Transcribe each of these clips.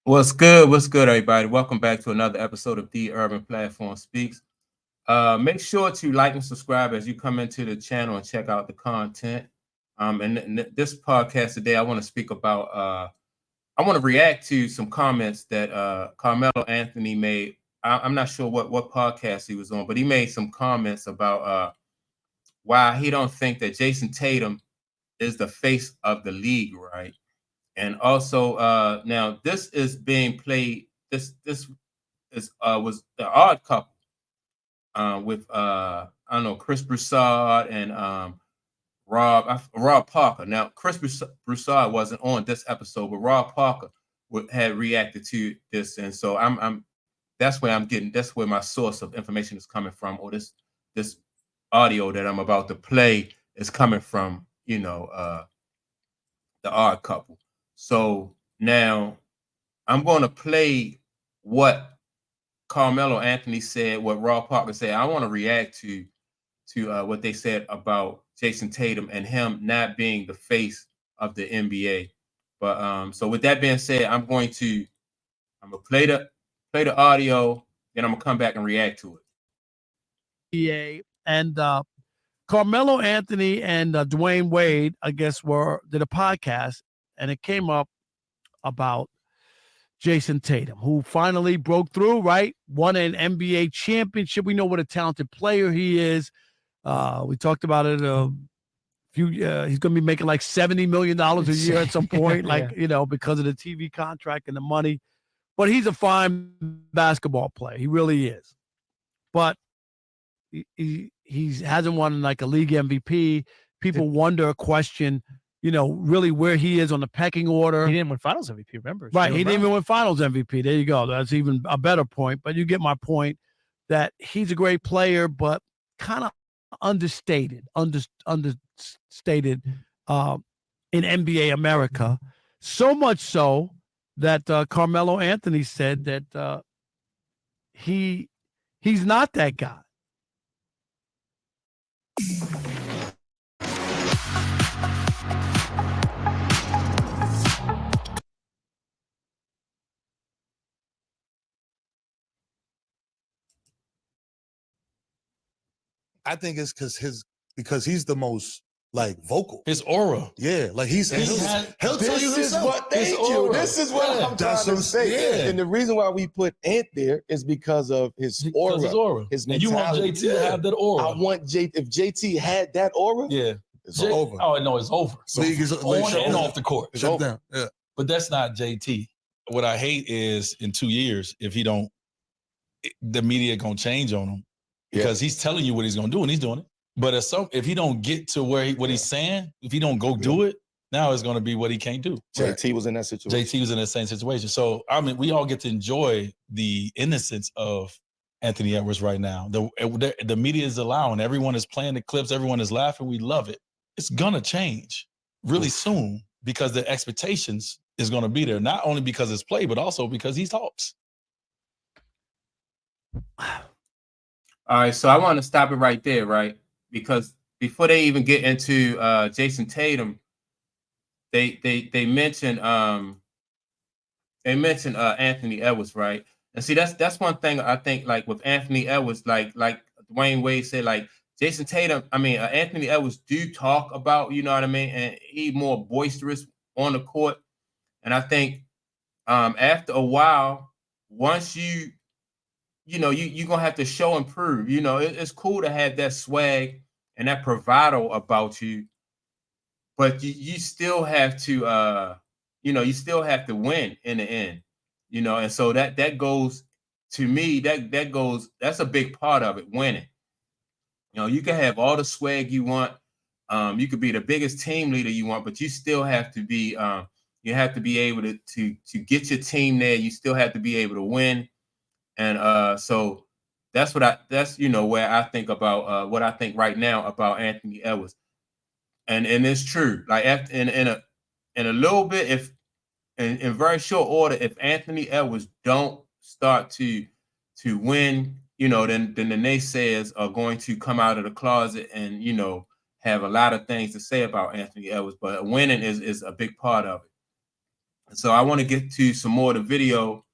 What's good? What's good, everybody? Welcome back to another episode of The Urban Platform Speaks. Make sure to like and subscribe as you come into the channel and check out the content. And this podcast today, I want to speak about. I want to react to some comments that Carmelo Anthony made. I'm not sure what podcast he was on, but he made some comments about why he don't think that Jayson Tatum is the face of the league, right? And also, now this is being played. This is was the Odd Couple with I don't know, Chris Broussard and Rob Parker. Now Chris Broussard wasn't on this episode, but Rob Parker had reacted to this, and so I'm that's where I'm getting. That's where my source of information is coming from, or this audio that I'm about to play is coming from. The Odd Couple. So now I'm going to play what Carmelo Anthony said, what Rob Parker said. I want to react to what they said about Jayson Tatum and him not being the face of the NBA. But so with that being said, I'm gonna play the audio, then I'm gonna come back and react to it. NBA and Carmelo Anthony and Dwayne Wade, I guess, did a podcast, and it came up about Jayson Tatum, who finally broke through, right? Won an NBA championship. We know what a talented player he is. We talked about it he's going to be making like $70 million a year at some point, because of the TV contract and the money. But he's a fine basketball player. He really is. But he hasn't won like a league MVP. People question, really where he is on the pecking order. He didn't win Finals MVP, remember? Right, he didn't even win Finals MVP. There you go. That's even a better point. But you get my point that he's a great player, but kind of understated in NBA America. So much so that Carmelo Anthony said that he's not that guy. I think it's because he's the most like vocal. His aura. Yeah, like he'll tell you himself. This is what I'm trying to say. Yeah. And the reason why we put Ant there is because of his aura. His and you want JT to have that aura. I want if JT had that aura, it's over. Oh no, it's over. So League is on and off the court. It's over. Yeah. But that's not JT. What I hate is in 2 years, if he don't, the media gonna change on him because he's telling you what he's gonna do and he's doing it. But if he don't get to what he's saying, if he don't go do it, now it's gonna be what he can't do. JT was in that situation. JT was in that same situation. So I mean, we all get to enjoy the innocence of Anthony Edwards right now. The media is allowing. Everyone is playing the clips. Everyone is laughing. We love it. It's gonna change really soon because the expectations is gonna be there. Not only because it's play, but also because he talks. All right, so I want to stop it right there, right? Because before they even get into Jayson Tatum, they mentioned Anthony Edwards, right? And see, that's one thing I think, like with Anthony Edwards, like Dwayne Wade said, like Jayson Tatum, Anthony Edwards do talk about, you know what I mean, and he more boisterous on the court. And I think after a while, once you're gonna have to show and prove. It's cool to have that swag and that bravado about you, but you still have to you still have to win in the end. And so that goes to me, that's a big part of it, winning. You can have all the swag you want, you could be the biggest team leader you want, but you still have to be you have to be able to get your team there. You still have to be able to win. And so that's where I think about what I think right now about Anthony Edwards. And it's true. Like in a little bit, if in very short order, if Anthony Edwards don't start to win, then the naysayers are going to come out of the closet and have a lot of things to say about Anthony Edwards. But winning is a big part of it. So I want to get to some more of the video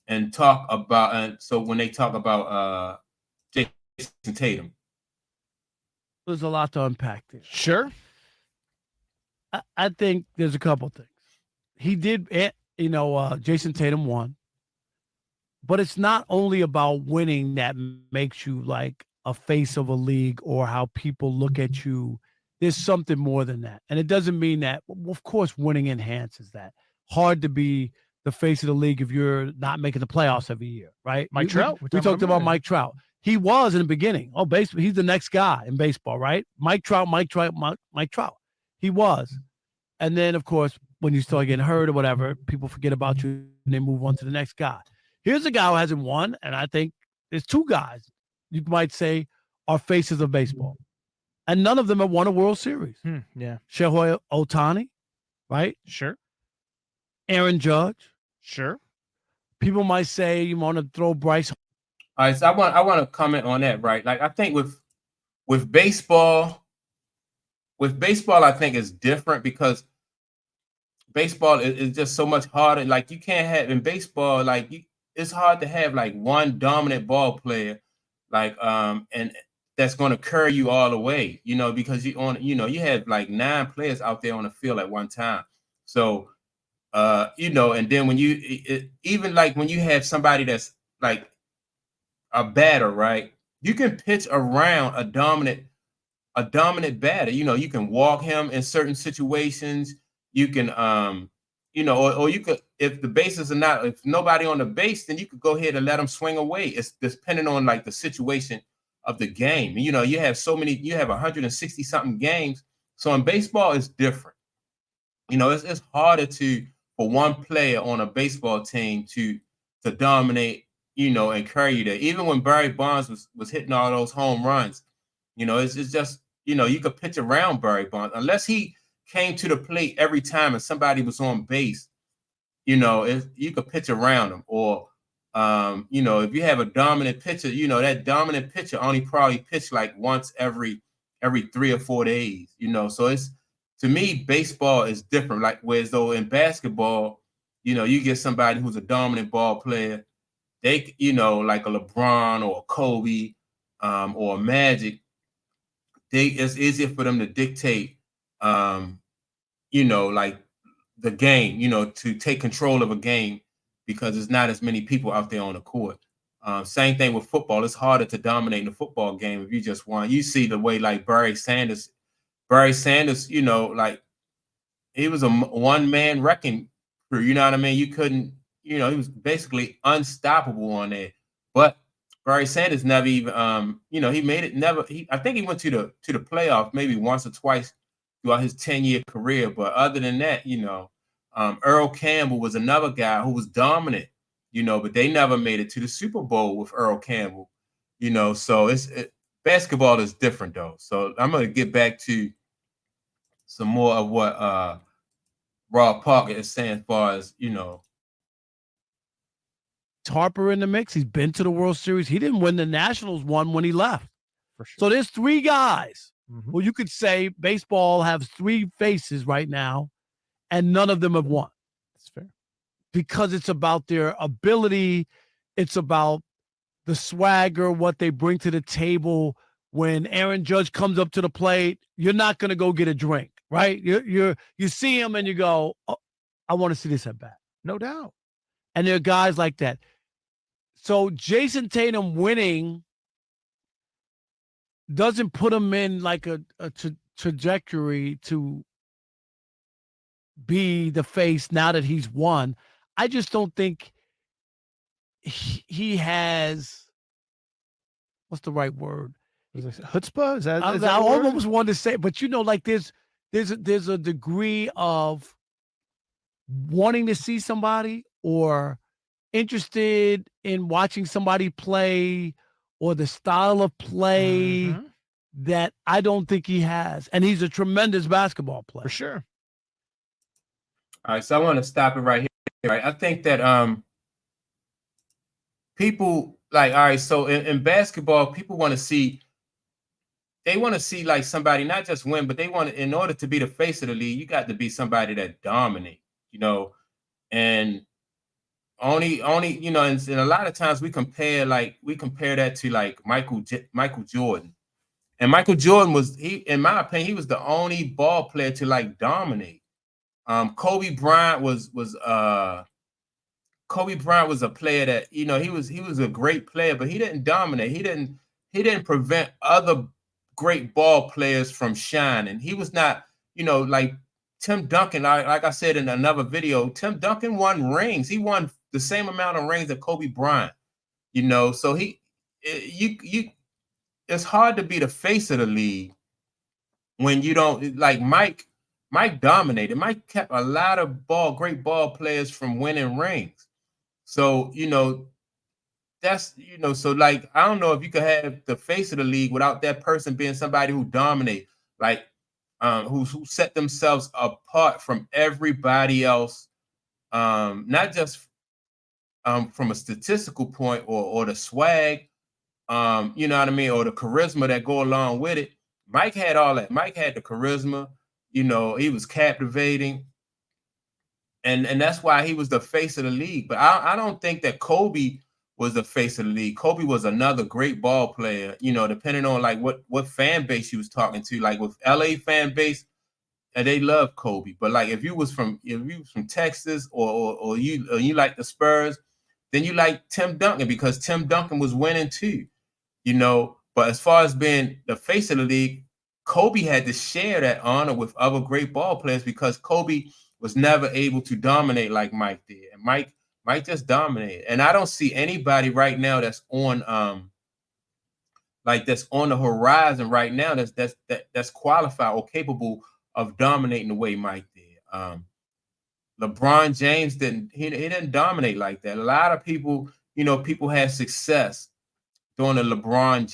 and talk about. And so when they talk about Jayson Tatum, there's a lot to unpack there. Sure. I think there's a couple things. He did, Jayson Tatum won, but it's not only about winning that makes you like a face of a league or how people look at you. There's something more than that. And it doesn't mean that, of course, winning enhances that. Hard to be the face of the league if you're not making the playoffs every year, right? Mike Trout. We talked about Mike Trout. He was in the beginning. Oh, baseball. He's the next guy in baseball, right? Mike Trout. He was. And then, of course, when you start getting hurt or whatever, people forget about you and they move on to the next guy. Here's a guy who hasn't won, and I think there's two guys you might say are faces of baseball. And none of them have won a World Series. Yeah. Shohei Ohtani, right? Sure. Aaron Judge. Sure. People might say you want to throw Bryce. All right, so I want to comment on that, right? Like I think with baseball, I think it's different because baseball is just so much harder. Like you can't have in baseball, like it's hard to have like one dominant ball player, like and that's going to carry you all the way, because you have like 9 players out there on the field at one time. So and then when even like when you have somebody that's like a batter, right? You can pitch around a dominant batter. You can walk him in certain situations. You can or you could, if the bases are not, if nobody on the base, then you could go ahead and let them swing away. It's depending on like the situation of the game. You have 160 something games. So in baseball, it's different. It's harder for one player on a baseball team to dominate, and carry you there. Even when Barry Bonds was hitting all those home runs, it's just, you could pitch around Barry Bonds unless he came to the plate every time and somebody was on base. You could pitch around him, or if you have a dominant pitcher, that dominant pitcher only probably pitched like once every 3 or 4 days. So it's, to me, baseball is different. Like whereas though in basketball, you get somebody who's a dominant ball player, they, like a LeBron or a Kobe, or a Magic, it's easier for them to dictate, like the game, to take control of a game because there's not as many people out there on the court. Same thing with football. It's harder to dominate in the football game if you just want. You see the way like Barry Sanders, like he was a one-man wrecking crew. You know what I mean? You couldn't, he was basically unstoppable on there. But Barry Sanders never even, he made it. I think he went to the playoff maybe once or twice throughout his 10-year career. But other than that, Earl Campbell was another guy who was dominant, but they never made it to the Super Bowl with Earl Campbell, So basketball is different though. So I'm going to get back to some more of what Rob Parker is saying as far as, Harper in the mix. He's been to the World Series. He didn't win the Nationals one when he left. For sure. So there's 3 guys. Well, you could say baseball has 3 faces right now, and none of them have won. That's fair. Because it's about their ability. It's about the swagger, what they bring to the table. When Aaron Judge comes up to the plate, you're not going to go get a drink, right? You see him and you go, oh, I want to see this at bat. No doubt. And there are guys like that. So Jayson Tatum winning doesn't put him in like a trajectory to be the face now that he's won. I just don't think he has, what's the right word? Chutzpah? Is that I almost wanted to say, but like there's a degree of wanting to see somebody or interested in watching somebody play or the style of play that I don't think he has. And he's a tremendous basketball player. For sure. All right, so I want to stop it right here. Right? I think that people like, all right, so in basketball, people want to see, like somebody not just win, but they want to, in order to be the face of the league, you got to be somebody that dominates, and only you know, and a lot of times we compare that to like Michael Jordan. And Michael Jordan in my opinion, he was the only ball player to like dominate. Kobe Bryant was a player that, you know, he was a great player, but he didn't dominate. He didn't prevent other great ball players from shining. He was not, you know, like Tim Duncan. Like I said in another video, Tim Duncan won rings. He won the same amount of rings that Kobe Bryant. You know, so it's hard to be the face of the league when you don't like Mike. Mike dominated. Mike kept a lot of great ball players from winning rings. So, you know, that's, you know, so like, I don't know if you could have the face of the league without that person being somebody who dominate, like, who set themselves apart from everybody else, not just from a statistical point or the swag, you know what I mean, or the charisma that go along with it. Mike had all that. Mike had the charisma, you know, he was captivating. And that's why he was the face of the league. But I don't think that Kobe was the face of the league. Kobe was another great ball player, you know, depending on like what fan base you was talking to. Like with LA fan base, and they love Kobe. But like if you was from Texas or you like the Spurs, then you like Tim Duncan because Tim Duncan was winning too, you know. But as far as being the face of the league, Kobe had to share that honor with other great ball players because Kobe was never able to dominate like Mike did. And Mike just dominated. And I don't see anybody right now that's on that's on the horizon right now that's qualified or capable of dominating the way Mike did. LeBron James he didn't dominate like that. A lot of people, you know, people had success during the LeBron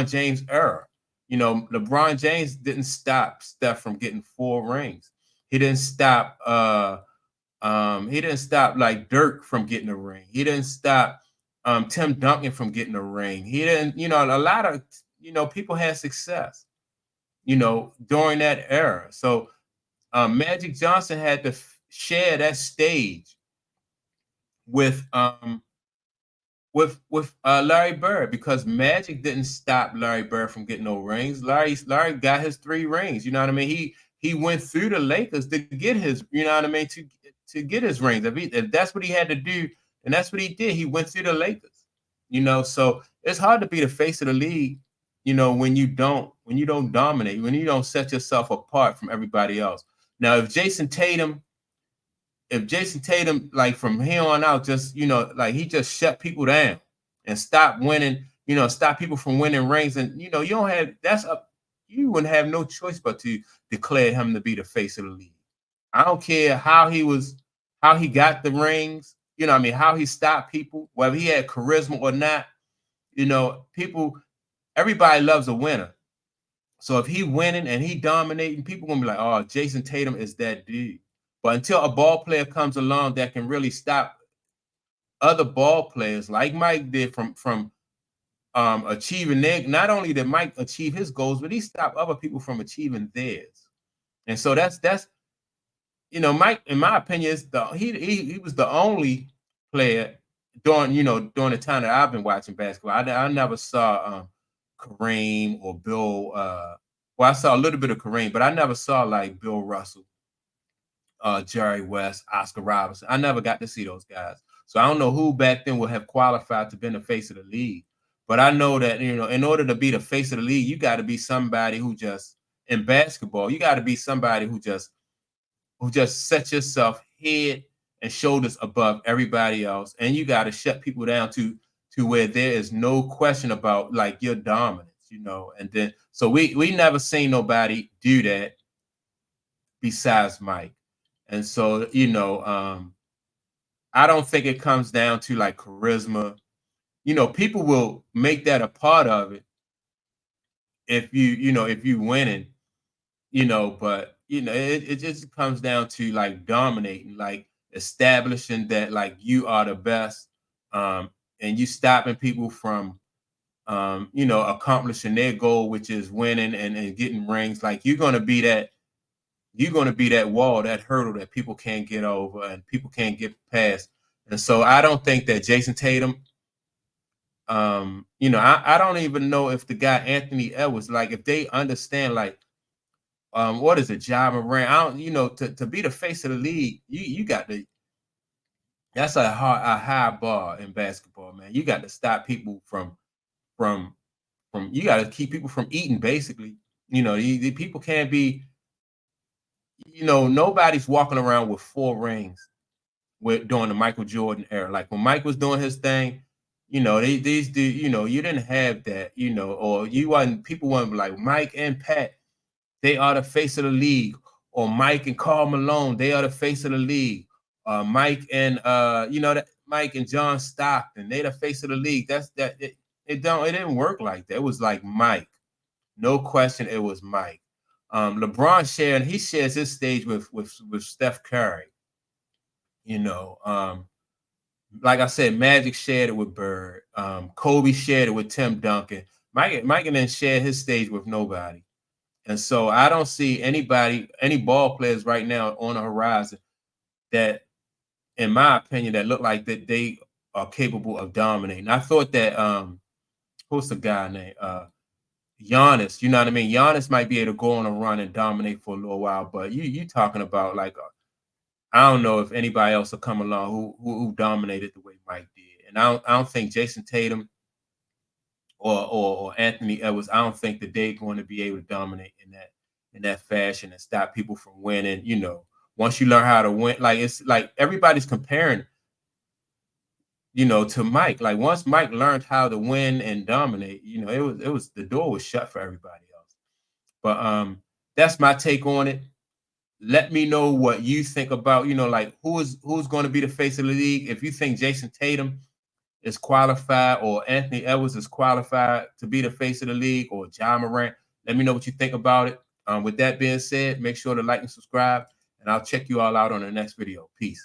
James era. You know, LeBron James didn't stop Steph from getting 4 rings. He didn't stop like Dirk from getting a ring. He didn't stop Tim Duncan from getting a ring. He didn't, you know, a lot of, you know, people had success, you know, during that era. So Magic Johnson had to share that stage with Larry Bird because Magic didn't stop Larry Bird from getting no rings. Larry got his 3 rings. You know what I mean? He went through the Lakers to get his, you know what I mean, to get his rings. If that's what he had to do, and that's what he did. He went through the Lakers. You know, so it's hard to be the face of the league, you know, when you don't dominate, when you don't set yourself apart from everybody else. Now, if Jayson Tatum, like from here on out, just, you know, like he just shut people down and stop winning, you know, stop people from winning rings. And, you know, you wouldn't have no choice but to declare him to be the face of the league. I don't care how he got the rings, you know what I mean, how he stopped people, whether he had charisma or not, you know, everybody loves a winner. So if he winning and he dominating, people gonna be like, oh, Jayson Tatum is that dude. But until a ball player comes along that can really stop other ball players, like Mike did from achieving not only did Mike achieve his goals, but he stopped other people from achieving theirs. And so that's you know, Mike, in my opinion, he was the only player during the time that I've been watching basketball. I never saw Kareem or Bill. Well, I saw a little bit of Kareem, but I never saw like Bill Russell, Jerry West, Oscar Robertson. I never got to see those guys. So I don't know who back then would have qualified to be the face of the league. But I know that, you know, in order to be the face of the league, you got to be somebody who just, in basketball, you got to be somebody who just set yourself head and shoulders above everybody else. And you got to shut people down to where there is no question about like your dominance, you know. And then, so we never seen nobody do that besides Mike. And so, you know, I don't think it comes down to like charisma. You know, people will make that a part of it if you winning, you know, but you know, it just comes down to like dominating, like establishing that like you are the best, and you stopping people from you know, accomplishing their goal, which is winning and getting rings. Like you're gonna be that you're going to be that wall, that hurdle that people can't get over and people can't get past. And so I don't think that Jayson Tatum, you know, I don't even know if the guy Anthony Edwards, like if they understand, like, what is it, Ja Morant? I don't, you know, to be the face of the league, you got to. That's a high bar in basketball, man. You got to stop people from you got to keep people from eating, basically. You know, the people can't be, you know, nobody's walking around with 4 rings during the Michael Jordan era. Like when Mike was doing his thing, you know, you know, you didn't have that, you know, or people wasn't like Mike and Pat, they are the face of the league, or Mike and Karl Malone, they are the face of the league. Mike and you know, that Mike and John Stockton, they the face of the league. It didn't work like that. It was like Mike. No question, it was Mike. LeBron he shares his stage with Steph Curry. You know, like I said, Magic shared it with Bird. Kobe shared it with Tim Duncan. Mike didn't share his stage with nobody. And so I don't see any ball players right now on the horizon that, in my opinion, that look like that they are capable of dominating. I thought that who's the guy named Giannis, you know what I mean? Giannis might be able to go on a run and dominate for a little while, but you talking about like I don't know if anybody else will come along who dominated the way Mike did. And I don't think Jayson Tatum or Anthony Edwards, I don't think that they're going to be able to dominate in that fashion and stop people from winning. You know, once you learn how to win, like it's like everybody's comparing, you know, to Mike. Like once Mike learned how to win and dominate, you know, it was the door was shut for everybody else. But that's my take on it. Let me know what you think about, you know, like who's going to be the face of the league. If you think Jayson Tatum is qualified or Anthony Edwards is qualified to be the face of the league, or Ja Morant, let me know what you think about it. With that being said, make sure to like and subscribe, and I'll check you all out on the next video. Peace.